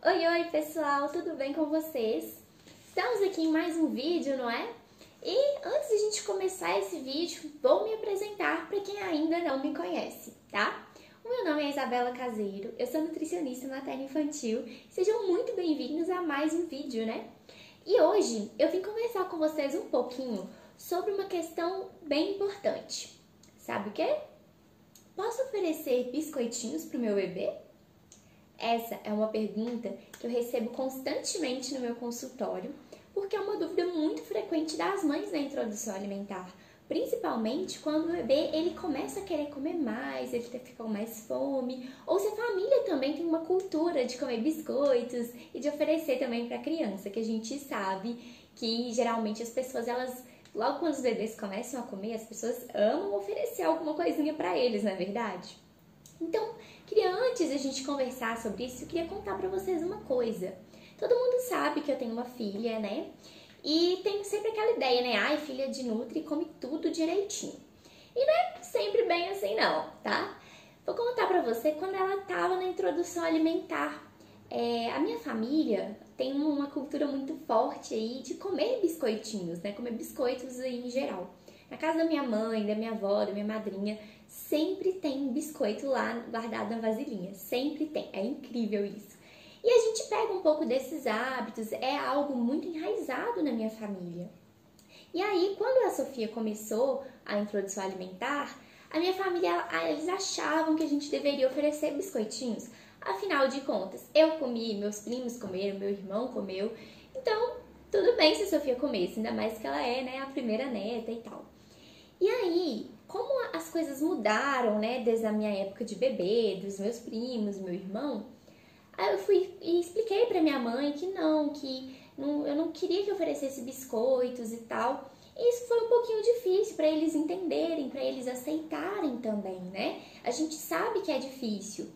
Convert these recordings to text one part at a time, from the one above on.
Oi, pessoal, tudo bem com vocês? Estamos aqui em mais um vídeo, não é? E antes de a gente começar esse vídeo, vou me apresentar para quem ainda não me conhece, tá? O meu nome é Isabela Caseiro, eu sou nutricionista materno-infantil. Sejam muito bem-vindos a mais um vídeo, né? E hoje eu vim conversar com vocês um pouquinho sobre uma questão bem importante. Sabe o quê? Posso oferecer biscoitinhos para o meu bebê? Essa é uma pergunta que eu recebo constantemente no meu consultório, porque é uma dúvida muito frequente das mães na introdução alimentar, principalmente quando o bebê ele começa a querer comer mais, ele fica com mais fome, ou se a família também tem uma cultura de comer biscoitos e de oferecer também para a criança, que a gente sabe que geralmente as pessoas logo quando os bebês começam a comer, as pessoas amam oferecer alguma coisinha para eles, não é verdade? Então, antes de a gente conversar sobre isso, eu queria contar pra vocês uma coisa. Todo mundo sabe que eu tenho uma filha, né? E tem sempre aquela ideia, né? Ai, filha de Nutri come tudo direitinho. E não é sempre bem assim não, tá? Vou contar pra você quando ela tava na introdução alimentar. A minha família tem uma cultura muito forte aí de comer biscoitinhos, né? Comer biscoitos aí em geral. Na casa da minha mãe, da minha avó, da minha madrinha, sempre tem biscoito lá guardado na vasilhinha. Sempre tem. É incrível isso. E a gente pega um pouco desses hábitos, é algo muito enraizado na minha família. E aí, quando a Sofia começou a introdução alimentar, a minha família, eles achavam que a gente deveria oferecer biscoitinhos. Afinal de contas, eu comi, meus primos comeram, meu irmão comeu. Então, tudo bem se a Sofia comesse, ainda mais que ela é, né, a primeira neta e tal. E aí, como as coisas mudaram, né, desde a minha época de bebê, dos meus primos, meu irmão, aí eu fui e expliquei pra minha mãe que eu não queria que oferecesse biscoitos e tal. E isso foi um pouquinho difícil para eles entenderem, para eles aceitarem também, né? A gente sabe que é difícil.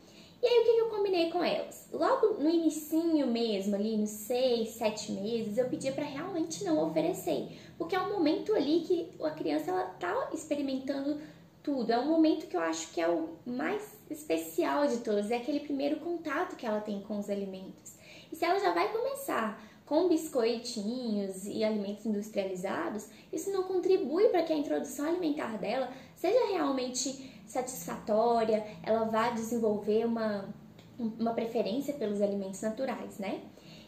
E aí, o que eu combinei com elas? Logo no inicinho mesmo, ali nos 6, 7 meses, eu pedia para realmente não oferecer. Porque é um momento ali que a criança ela tá experimentando tudo. É um momento que eu acho que é o mais especial de todos. É aquele primeiro contato que ela tem com os alimentos. E se ela já vai começar com biscoitinhos e alimentos industrializados, isso não contribui para que a introdução alimentar dela seja realmente satisfatória, ela vá desenvolver uma preferência pelos alimentos naturais, né?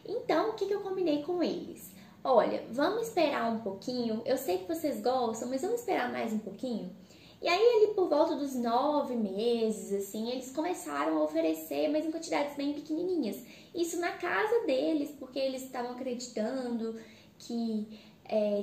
Então, o que eu combinei com eles? Olha, vamos esperar um pouquinho, eu sei que vocês gostam, mas vamos esperar mais um pouquinho? E aí, ali por volta dos 9 meses, assim, eles começaram a oferecer, mas em quantidades bem pequenininhas. Isso na casa deles, porque eles estavam acreditando que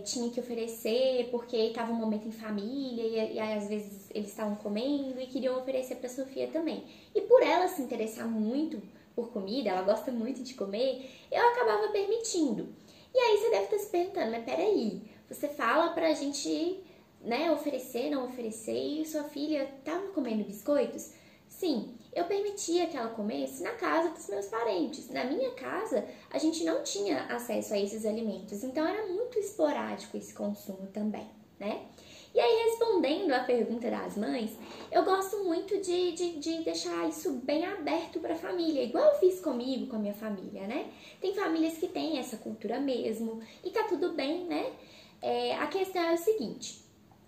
tinha que oferecer, porque estava um momento em família e às vezes eles estavam comendo e queriam oferecer para Sofia também. E por ela se interessar muito por comida, ela gosta muito de comer, eu acabava permitindo. E aí você deve estar se perguntando, mas peraí, você fala pra gente, né, oferecer, não oferecer, e sua filha estava comendo biscoitos? Sim, eu permitia que ela comesse na casa dos meus parentes. Na minha casa, a gente não tinha acesso a esses alimentos, então era muito esporádico esse consumo também, né? E aí, respondendo à pergunta das mães, eu gosto muito de deixar isso bem aberto para a família, igual eu fiz comigo, com a minha família, né? Tem famílias que têm essa cultura mesmo, e tá tudo bem, né? A questão é o seguinte: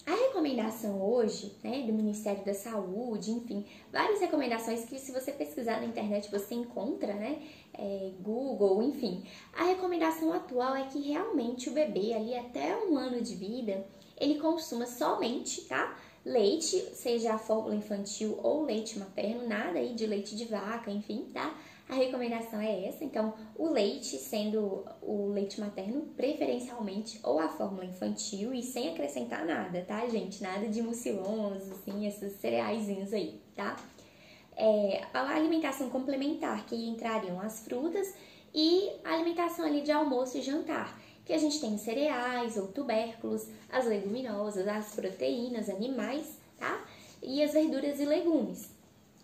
a recomendação hoje, né, do Ministério da Saúde, enfim, várias recomendações que se você pesquisar na internet você encontra, né, Google, enfim. A recomendação atual é que realmente o bebê ali até 1 ano de vida, ele consuma somente, tá, leite, seja a fórmula infantil ou leite materno, nada aí de leite de vaca, enfim, tá? A recomendação é essa, então o leite sendo o leite materno preferencialmente ou a fórmula infantil e sem acrescentar nada, tá, gente? Nada de mucilons, assim, esses cereaizinhos aí, tá? A alimentação complementar, que entrariam as frutas e a alimentação ali de almoço e jantar, que a gente tem cereais ou tubérculos, as leguminosas, as proteínas animais, tá? E as verduras e legumes.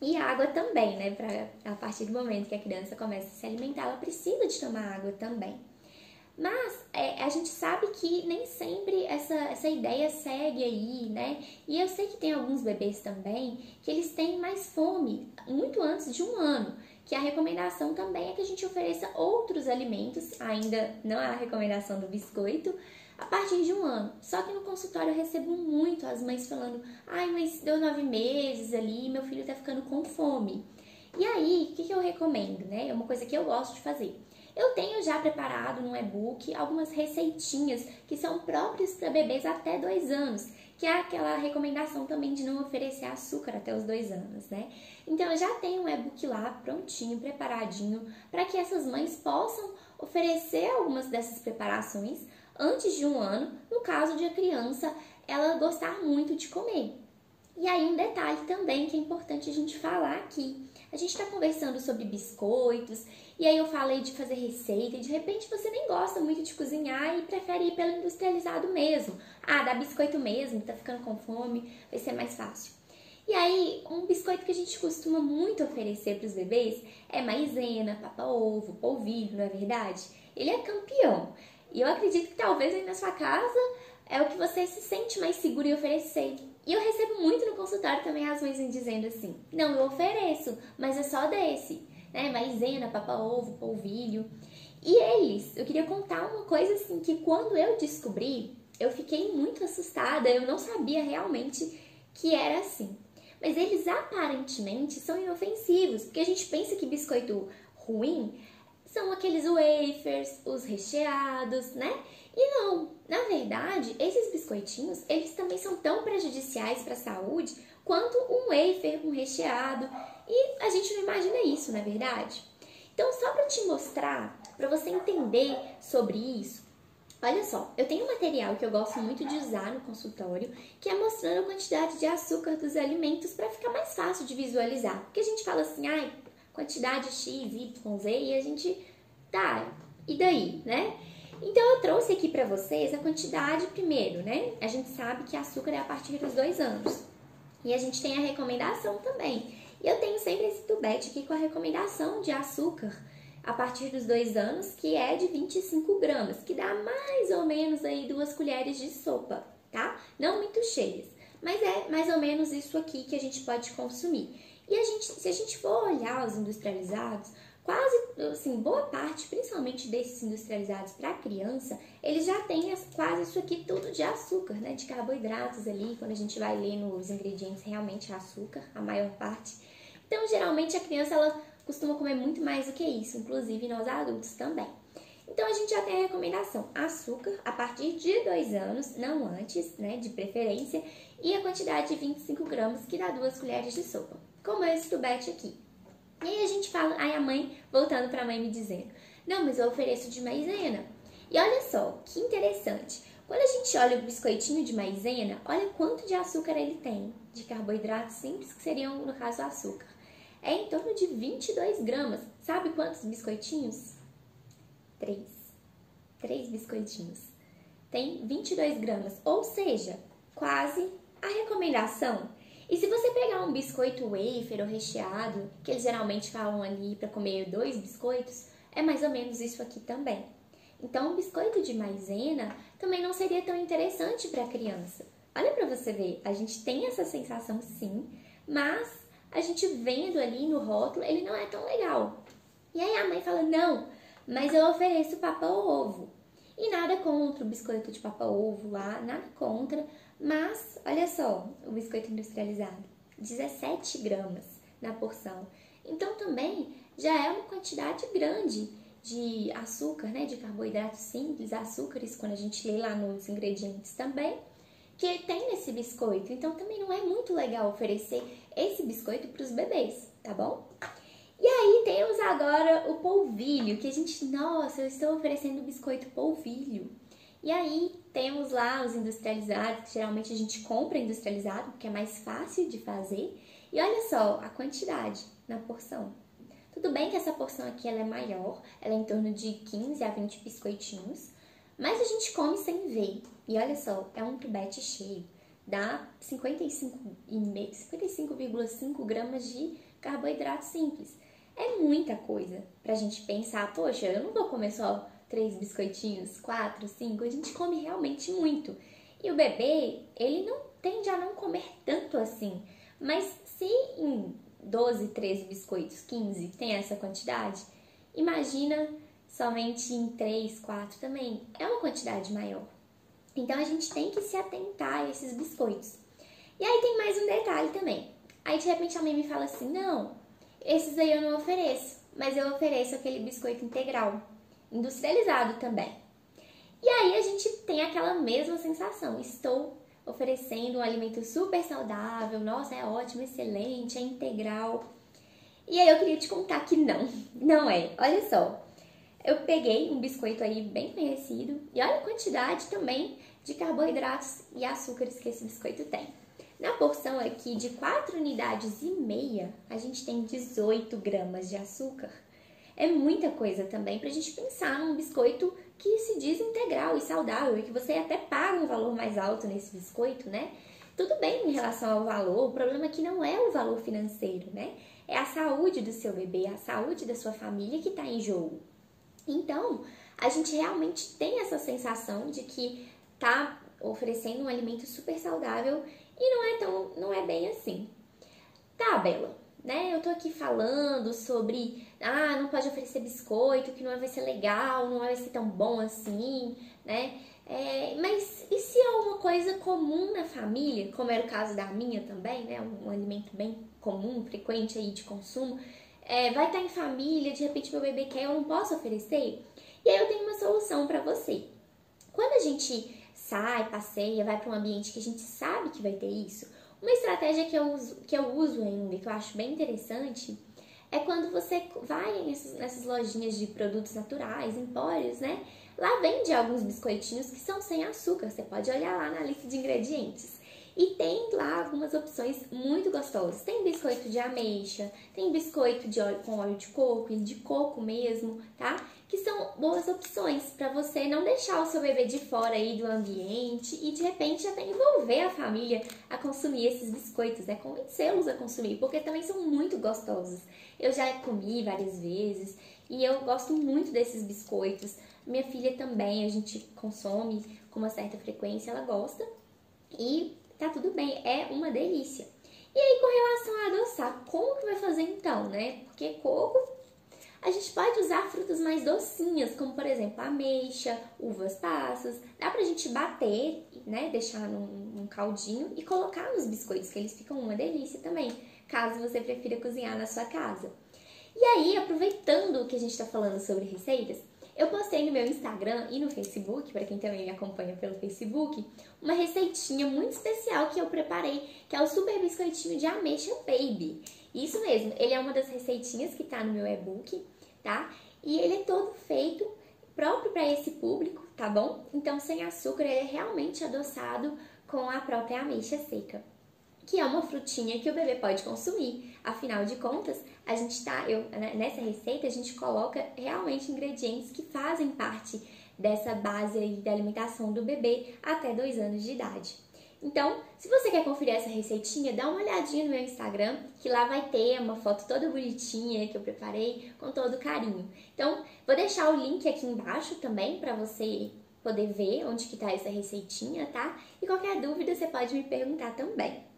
E água também, né? A partir do momento que a criança começa a se alimentar, ela precisa de tomar água também. Mas a gente sabe que nem sempre essa ideia segue aí, né? E eu sei que tem alguns bebês também que eles têm mais fome muito antes de 1 ano, que a recomendação também é que a gente ofereça outros alimentos, ainda não é a recomendação do biscoito, a partir de 1 ano. Só que no consultório eu recebo muito as mães falando: ai, mas deu 9 meses ali, meu filho tá ficando com fome. E aí, o que eu recomendo, né? É uma coisa que eu gosto de fazer. Eu tenho já preparado no e-book algumas receitinhas que são próprias para bebês até 2 anos, que é aquela recomendação também de não oferecer açúcar até os 2 anos, né? Então eu já tenho um e-book lá prontinho, preparadinho, para que essas mães possam oferecer algumas dessas preparações antes de 1 ano, no caso de a criança ela gostar muito de comer. E aí um detalhe também que é importante a gente falar aqui. A gente está conversando sobre biscoitos, e aí eu falei de fazer receita, e de repente você nem gosta muito de cozinhar e prefere ir pelo industrializado mesmo. Ah, dá biscoito mesmo, tá ficando com fome, vai ser mais fácil. E aí, um biscoito que a gente costuma muito oferecer para os bebês é maisena, papa-ovo, polvilho, não é verdade? Ele é campeão. E eu acredito que talvez aí na sua casa é o que você se sente mais seguro em oferecer. E eu recebo muito no consultório também as mães dizendo assim: não, eu ofereço, mas é só desse, né? Maisena, papa-ovo, polvilho. E eu queria contar uma coisa assim, que quando eu descobri, eu fiquei muito assustada, eu não sabia realmente que era assim. Mas eles aparentemente são inofensivos, porque a gente pensa que biscoito ruim são aqueles wafers, os recheados, né? E não, na verdade, esses biscoitinhos, eles também são tão prejudiciais para a saúde quanto um wafer, um recheado. E a gente não imagina isso, não é verdade? Então, só para te mostrar, para você entender sobre isso, olha só, eu tenho um material que eu gosto muito de usar no consultório, que é mostrando a quantidade de açúcar dos alimentos para ficar mais fácil de visualizar. Porque a gente fala assim, ai, quantidade X, Y, Z, e a gente, tá, e daí, né? Então eu trouxe aqui para vocês a quantidade primeiro, né? A gente sabe que açúcar é a partir dos 2 anos. E a gente tem a recomendação também. E eu tenho sempre esse tubete aqui com a recomendação de açúcar a partir dos 2 anos, que é de 25 gramas, que dá mais ou menos aí 2 colheres de sopa, tá? Não muito cheias, mas é mais ou menos isso aqui que a gente pode consumir. E se a gente for olhar os industrializados, quase, assim, boa parte, principalmente desses industrializados para criança, eles já têm quase isso aqui tudo de açúcar, né? De carboidratos ali, quando a gente vai ler nos ingredientes, realmente é açúcar, a maior parte. Então, geralmente, a criança, ela costuma comer muito mais do que isso, inclusive nós adultos também. Então, a gente já tem a recomendação, açúcar a partir de 2 anos, não antes, né, de preferência, e a quantidade de 25 gramas, que dá 2 colheres de sopa, como esse tubete aqui. E aí a gente fala, aí a mãe, voltando para a mãe me dizendo, não, mas eu ofereço de maisena. E olha só, que interessante. Quando a gente olha o biscoitinho de maisena, olha quanto de açúcar ele tem, de carboidratos simples, que seriam, no caso, açúcar. É em torno de 22 gramas. Sabe quantos biscoitinhos? 3 biscoitinhos. Tem 22 gramas, ou seja, quase a recomendação. E se você pegar um biscoito wafer ou recheado, que eles geralmente falam ali para comer 2 biscoitos, é mais ou menos isso aqui também. Então, um biscoito de maisena também não seria tão interessante para a criança. Olha para você ver, a gente tem essa sensação sim, mas a gente vendo ali no rótulo, ele não é tão legal. E aí a mãe fala, não, mas eu ofereço papa-ovo. E nada contra o biscoito de papa-ovo lá, nada contra. Mas, olha só, o biscoito industrializado, 17 gramas na porção. Então, também já é uma quantidade grande de açúcar, né, de carboidratos simples, açúcares, quando a gente lê lá nos ingredientes também, que tem nesse biscoito. Então, também não é muito legal oferecer esse biscoito para os bebês, tá bom? E aí, temos agora o polvilho, que a gente, nossa, eu estou oferecendo biscoito polvilho. E aí, temos lá os industrializados, que geralmente a gente compra industrializado, porque é mais fácil de fazer. E olha só a quantidade na porção. Tudo bem que essa porção aqui ela é maior, ela é em torno de 15 a 20 biscoitinhos, mas a gente come sem ver. E olha só, é um tubete cheio, dá 55,5 gramas de carboidrato simples. É muita coisa pra gente pensar, poxa, eu não vou comer só 3 biscoitinhos, 4, 5, a gente come realmente muito. E o bebê, ele não tende a não comer tanto assim, mas se em 12, 13 biscoitos, 15, tem essa quantidade? Imagina somente em 3, 4 também, é uma quantidade maior. Então a gente tem que se atentar a esses biscoitos. E aí tem mais um detalhe também. Aí de repente a mãe me fala assim, não, esses aí eu não ofereço, mas eu ofereço aquele biscoito integral, industrializado também. E aí a gente tem aquela mesma sensação, estou oferecendo um alimento super saudável, nossa, é ótimo, excelente, é integral. E aí eu queria te contar que não é. Olha só, eu peguei um biscoito aí bem conhecido e olha a quantidade também de carboidratos e açúcares que esse biscoito tem. Na porção aqui de 4,5 unidades, a gente tem 18 gramas de açúcar. É muita coisa também pra gente pensar num biscoito que se diz integral e saudável e que você até paga um valor mais alto nesse biscoito, né? Tudo bem em relação ao valor, o problema é que não é o valor financeiro, né? É a saúde do seu bebê, a saúde da sua família que está em jogo. Então, a gente realmente tem essa sensação de que tá oferecendo um alimento super saudável e não é bem assim. Tá, Bela, né? Eu tô aqui falando sobre, não pode oferecer biscoito, que não vai ser legal, não vai ser tão bom assim, né? Mas e se é uma coisa comum na família, como era o caso da minha também, né? Um alimento bem comum, frequente aí de consumo, vai estar em família, de repente meu bebê quer, eu não posso oferecer? E aí eu tenho uma solução para você. Quando a gente sai, passeia, vai para um ambiente que a gente sabe que vai ter isso, uma estratégia que eu uso ainda, que eu acho bem interessante, é quando você vai nessas lojinhas de produtos naturais, empórios, né? Lá vende alguns biscoitinhos que são sem açúcar, você pode olhar lá na lista de ingredientes. E tem lá algumas opções muito gostosas. Tem biscoito de ameixa, tem biscoito com óleo de coco e de coco mesmo, tá? Que são boas opções para você não deixar o seu bebê de fora aí do ambiente e de repente até envolver a família a consumir esses biscoitos, né? Convencê-los a consumir, porque também são muito gostosos. Eu já comi várias vezes e eu gosto muito desses biscoitos. Minha filha também, a gente consome com uma certa frequência, ela gosta e tá tudo bem, é uma delícia. E aí, com relação a adoçar, como que vai fazer então, né? Porque coco, a gente pode usar frutas mais docinhas, como por exemplo, ameixa, uvas passas. Dá pra gente bater, né? Deixar num caldinho e colocar nos biscoitos, que eles ficam uma delícia também, caso você prefira cozinhar na sua casa. E aí, aproveitando que a gente tá falando sobre receitas, eu postei no meu Instagram e no Facebook, para quem também me acompanha pelo Facebook, uma receitinha muito especial que eu preparei, que é o super biscoitinho de ameixa baby. Isso mesmo, ele é uma das receitinhas que tá no meu e-book, tá? E ele é todo feito próprio para esse público, tá bom? Então, sem açúcar, ele é realmente adoçado com a própria ameixa seca, que é uma frutinha que o bebê pode consumir. Afinal de contas, nessa receita a gente coloca realmente ingredientes que fazem parte dessa base aí da alimentação do bebê até 2 anos de idade. Então, se você quer conferir essa receitinha, dá uma olhadinha no meu Instagram, que lá vai ter uma foto toda bonitinha que eu preparei com todo carinho. Então, vou deixar o link aqui embaixo também para você poder ver onde que tá essa receitinha, tá? E qualquer dúvida você pode me perguntar também.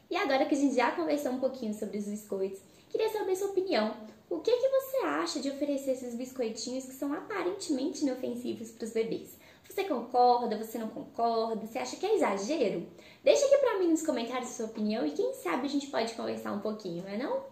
E agora que a gente já conversou um pouquinho sobre os biscoitos, queria saber sua opinião. O que você acha de oferecer esses biscoitinhos que são aparentemente inofensivos para os bebês? Você concorda? Você não concorda? Você acha que é exagero? Deixa aqui pra mim nos comentários a sua opinião e quem sabe a gente pode conversar um pouquinho, não é não?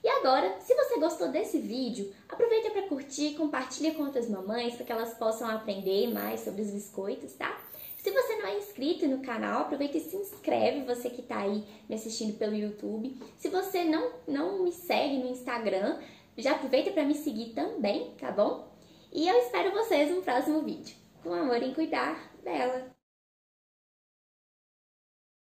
E agora, se você gostou desse vídeo, aproveita para curtir, compartilha com outras mamães para que elas possam aprender mais sobre os biscoitos, tá? Se você não é inscrito no canal, aproveita e se inscreve, você que tá aí me assistindo pelo YouTube. Se você não me segue no Instagram, já aproveita para me seguir também, tá bom? E eu espero vocês no próximo vídeo. Com amor em cuidar, Bela!